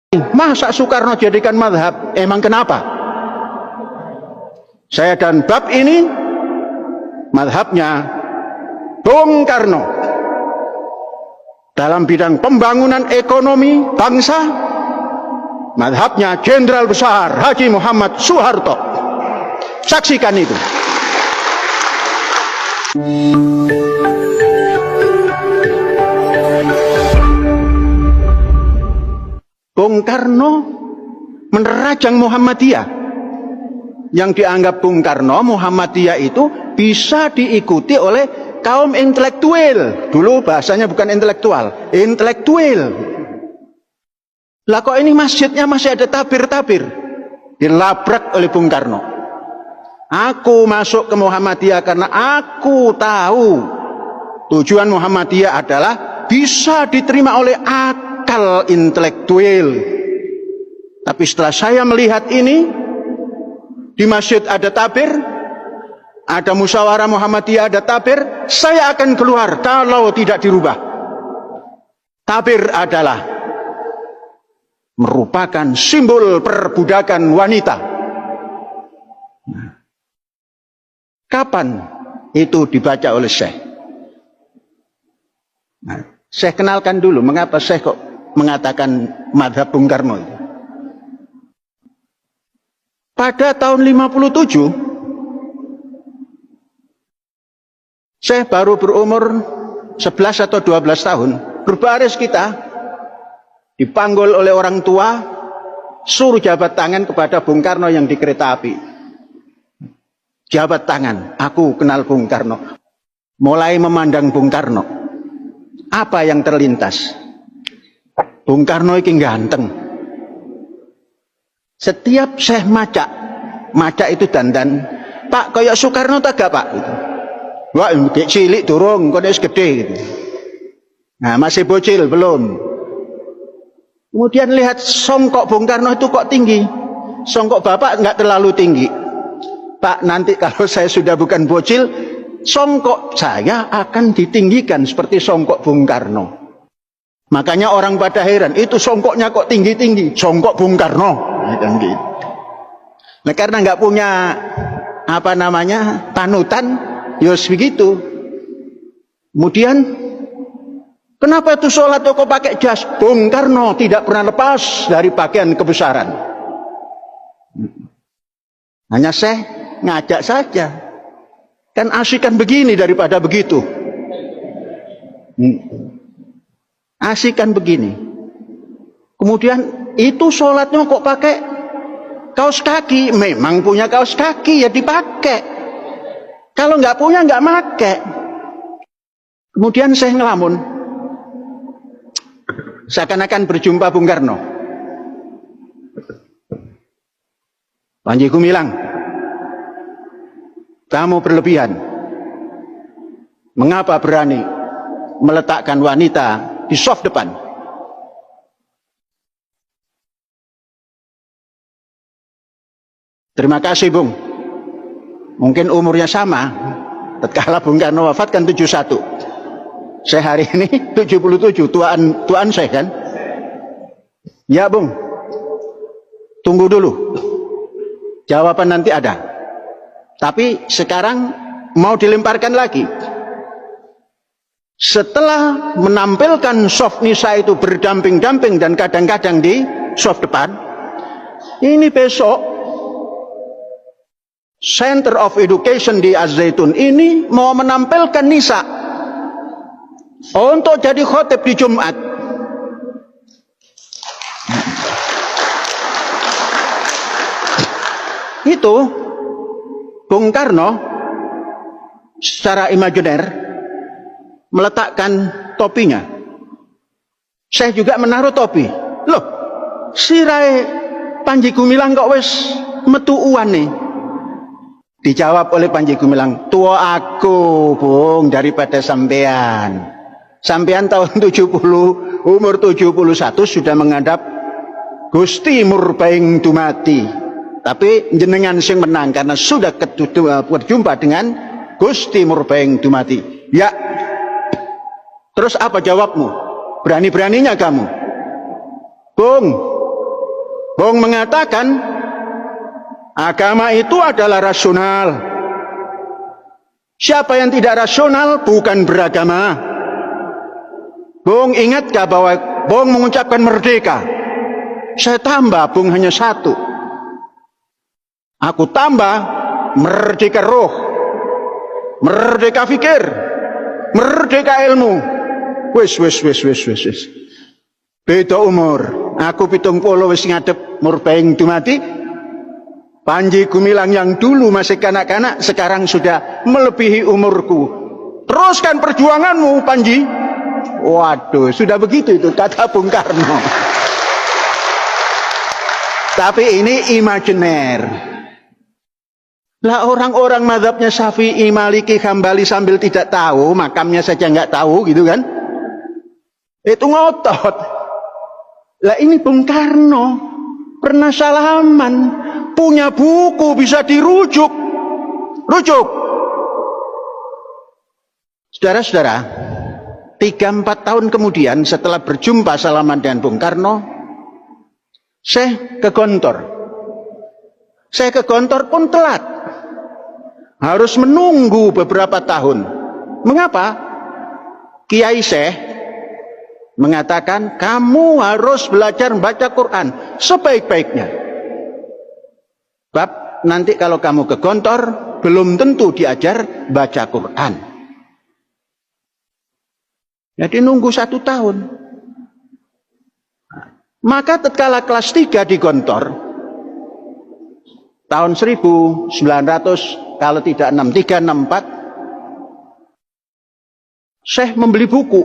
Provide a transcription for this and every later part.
Masa Soekarno jadikan madhab? Emang kenapa? Saya dan bab ini madhabnya Bung Karno dalam bidang pembangunan ekonomi bangsa, madhabnya Jenderal Besar Haji Muhammad Soeharto. Saksikan itu. Bung Karno menerajang Muhammadiyah. Yang dianggap Bung Karno, Muhammadiyah itu bisa diikuti oleh kaum intelektual. Dulu bahasanya bukan intelektual, intelektual. Lah kok ini masjidnya masih ada tabir-tabir? Dilabrak oleh Bung Karno. Aku masuk ke Muhammadiyah karena aku tahu tujuan Muhammadiyah adalah bisa diterima oleh akal intelektual. Tapi setelah saya melihat ini, di masjid ada tabir, ada musyawarah Muhammadiyah ada tabir, saya akan keluar kalau tidak dirubah. Tabir adalah merupakan simbol perbudakan wanita. Kapan itu dibaca oleh Syekh? Nah, Syekh kenalkan dulu mengapa Syekh kok mengatakan madhab Bung Karno itu. Pada tahun 57, Syekh baru berumur 11 atau 12 tahun. Berbaris kita, dipanggul oleh orang tua, suruh jabat tangan kepada Bung Karno yang di kereta api. Jabat tangan, aku kenal Bung Karno. Mulai memandang Bung Karno, apa yang terlintas? Bung Karno ini ganteng. Setiap Syekh maca itu dandan, Pak, kayak Soekarno tak gak Pak? Wah, cilik durung, kok wis gede gitu. Nah, masih bocil belum. Kemudian lihat songkok Bung Karno itu kok tinggi. Songkok Bapak nggak terlalu tinggi. Pak, nanti kalau saya sudah bukan bocil, songkok saya akan ditinggikan seperti songkok Bung Karno. Makanya orang pada heran, itu songkoknya kok tinggi-tinggi, songkok Bung Karno. Nah, karena nggak punya panutan, yos begitu. Kemudian, kenapa itu sholat kok pakai jas? Bung Karno tidak pernah lepas dari pakaian kebesaran. Hanya saya ngajak saja, kan asikan begini daripada begitu. Asikan begini. Kemudian itu sholatnya kok pakai kaos kaki? Memang punya kaos kaki ya dipakai. Kalau nggak punya nggak pakai. Kemudian saya ngelamun, seakan-akan berjumpa Bung Karno. Panji Gumilang, kamu berlebihan. Mengapa berani meletakkan wanita di soft depan? Terima kasih Bung. Mungkin umurnya sama. Tatkala Bung Karno wafat kan 71. Saya hari ini 77, tuaan saya kan. Ya Bung, tunggu dulu. Jawaban nanti ada. Tapi sekarang mau dilemparkan lagi. Setelah menampilkan soft nisa itu berdamping-damping dan kadang-kadang di soft depan, ini besok Center of Education di Az-Zaitun ini mau menampilkan nisa untuk jadi khotib di Jumat. Itu Bung Karno secara imajiner meletakkan topinya. Saya juga menaruh topi. Loh, sirai Panji Gumilang kok wis metu uan nih. Dijawab oleh Panji Gumilang, tua aku Bung daripada sampean. Sampean tahun 70, umur 71 sudah menghadap Gusti Murbaing Dumati. Tapi jenengan sing menang karena sudah berjumpa dengan Gusti Murbaing Dumati. Ya. Terus apa jawabmu? Berani-beraninya kamu. Bung, Bung mengatakan agama itu adalah rasional. Siapa yang tidak rasional bukan beragama. Bung ingatkah bahwa Bung mengucapkan merdeka? Saya tambah Bung hanya satu. Aku tambah merdeka roh, merdeka fikir, merdeka ilmu. Wis. Beda umur. Aku 70 wis ngadep murbaing dumati. Panji Gumilang yang dulu masih kanak-kanak sekarang sudah melebihi umurku. Teruskan perjuanganmu, Panji. Waduh, sudah begitu itu kata Bung Karno. Tapi ini imajiner. Lah orang-orang mazhabnya Syafi'i, Maliki, Hambali sambil tidak tahu, makamnya saja nggak tahu gitu kan? Itu ngotot. Lah ini Bung Karno pernah salaman, punya buku bisa dirujuk. Rujuk. Saudara-saudara, 3-4 tahun kemudian setelah berjumpa salaman dengan Bung Karno, saya ke Gontor. Saya ke Gontor pun telat. Harus menunggu beberapa tahun. Mengapa? Kiai Syekh mengatakan kamu harus belajar membaca Quran sebaik-baiknya. Bab nanti kalau kamu ke Gontor belum tentu diajar baca Quran. Jadi nunggu 1 tahun. Maka tatkala kelas 3 di Gontor tahun 1900 kalau tidak 63, 64, Syekh membeli buku.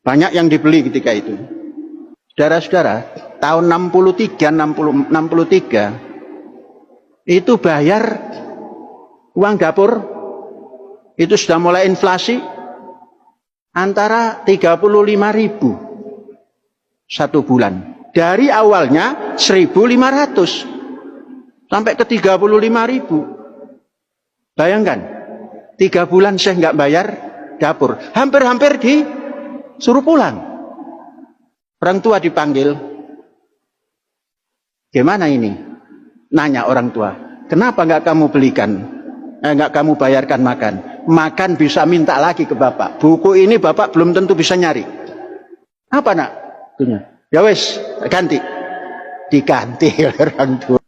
Banyak yang dibeli ketika itu. Saudara-saudara, tahun 63 itu bayar uang dapur itu sudah mulai inflasi antara 35.000 1 bulan. Dari awalnya 1.500 sampai ke 35.000. Bayangkan, 3 bulan Syekh nggak bayar dapur. Hampir-hampir disuruh pulang. Orang tua dipanggil. Gimana ini? Nanya orang tua. Kenapa nggak kamu belikan? Nggak kamu bayarkan makan? Makan bisa minta lagi ke bapak. Buku ini bapak belum tentu bisa nyari. Apa nak? Ya wes, ganti. Diganti oleh orang tua.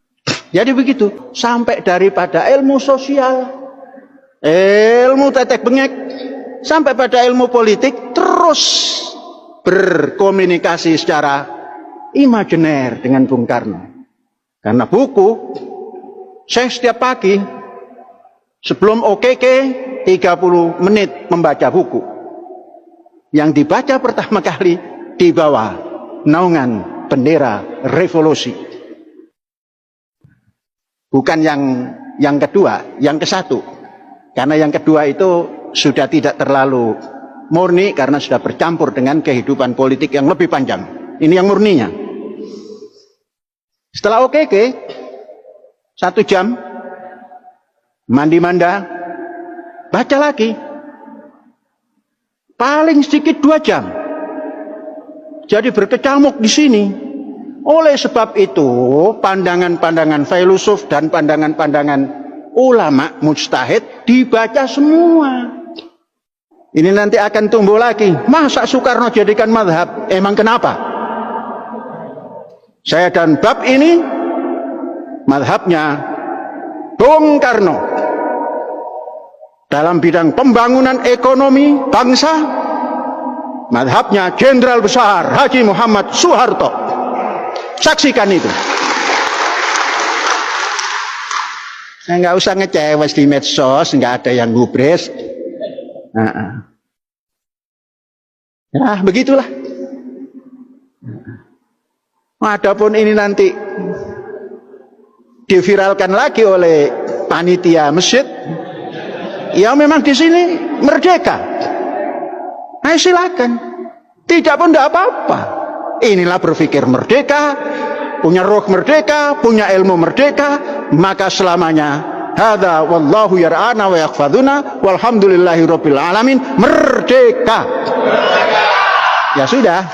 Jadi begitu, sampai daripada ilmu sosial, ilmu tetek bengek, sampai pada ilmu politik, terus berkomunikasi secara imajiner dengan Bung Karno. Karena buku, saya setiap pagi, sebelum OKK, 30 menit membaca buku. Yang dibaca pertama kali, di bawah naungan bendera revolusi. Bukan yang kedua, yang ke-1. Karena yang kedua itu sudah tidak terlalu murni karena sudah bercampur dengan kehidupan politik yang lebih panjang. Ini yang murninya. Setelah OKK, 1 jam, mandi-manda, baca lagi. Paling sedikit 2 jam. Jadi berkecamuk di sini. Oleh sebab itu, pandangan-pandangan filosof dan pandangan-pandangan ulama mujtahid dibaca semua. Ini nanti akan tumbuh lagi. Masa Soekarno jadikan mazhab? Emang kenapa? Saya dan bab ini mazhabnya Bung Karno dalam bidang pembangunan ekonomi bangsa. Mazhabnya Jenderal Besar Haji Muhammad Soeharto. Saksikan itu. Saya nggak usah ngecewes di medsos, nggak ada yang gubres. Ya begitulah. Adapun ini nanti diviralkan lagi oleh panitia masjid, ya memang di sini merdeka. Nah silakan, tidak pun tidak apa-apa. Inilah berpikir merdeka, punya roh merdeka, punya ilmu merdeka, maka selamanya hadza wallahu yar'ana wa yakhfaduna walhamdulillahi rabbil alamin, merdeka. Ya sudah.